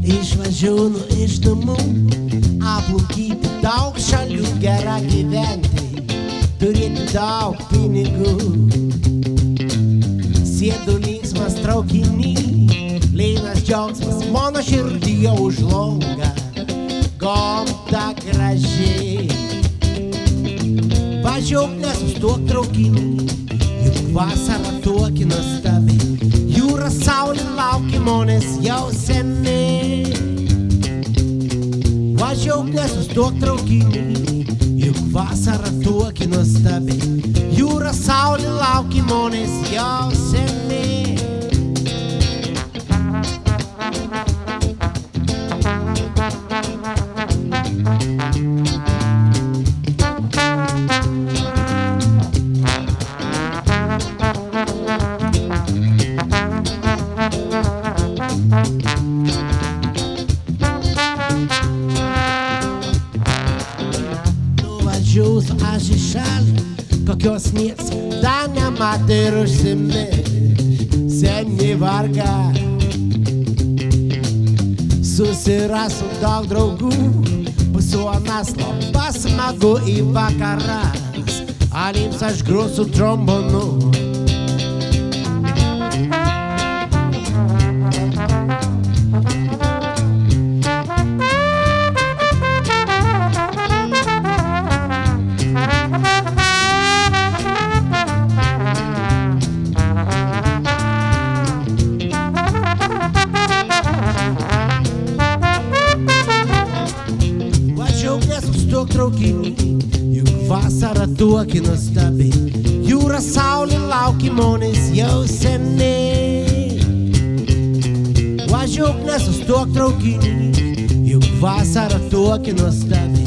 Išvažiuonu iš namų, aplankyti daug šalių, gera gyventi, turėti daug pinigų. Sėdu linksmas traukinį, lynas džiaugsmas mano širdyje užlonga, gamta graži. Važiuok, nesustok traukinį, juk vasara tokia nuostabi, jūra saulė laukia manęs jau seniai. Važiuok, nesustok traukinį, juk vasara tokia nuostabi, jūra saulė laukia manęs jau seniai. Nuvažiuosiu aš į šalį, kokios nieks dar nematė ir užsimirš, seni varga. Susirasiu daug draugų, bus suonas labai smagu į vakaras, alims aš grosiu trombonu. Nesustok traukinį, juk vasara tokia nuostabi, jūra saulė laukia manęs jau seniai. Važiuok, nesustok traukinį, juk vasara tokia nuostabi,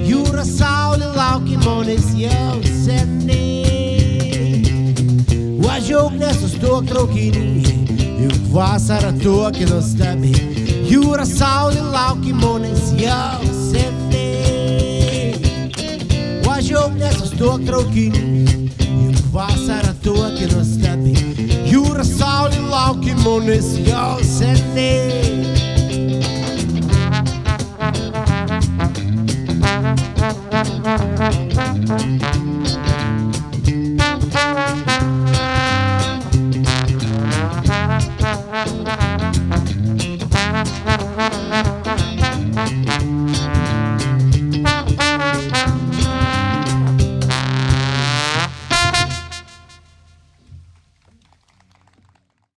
jūra saulė laukia manęs jau seniai. Važiuok, nesustok traukinį, juk vasara tokia nuostabi, jūra saulė laukia manęs jau seniai. Važiuok, nesustok traukinį, juk vasara tokia nuostabi, jūra saulė laukia manęs jau seniai.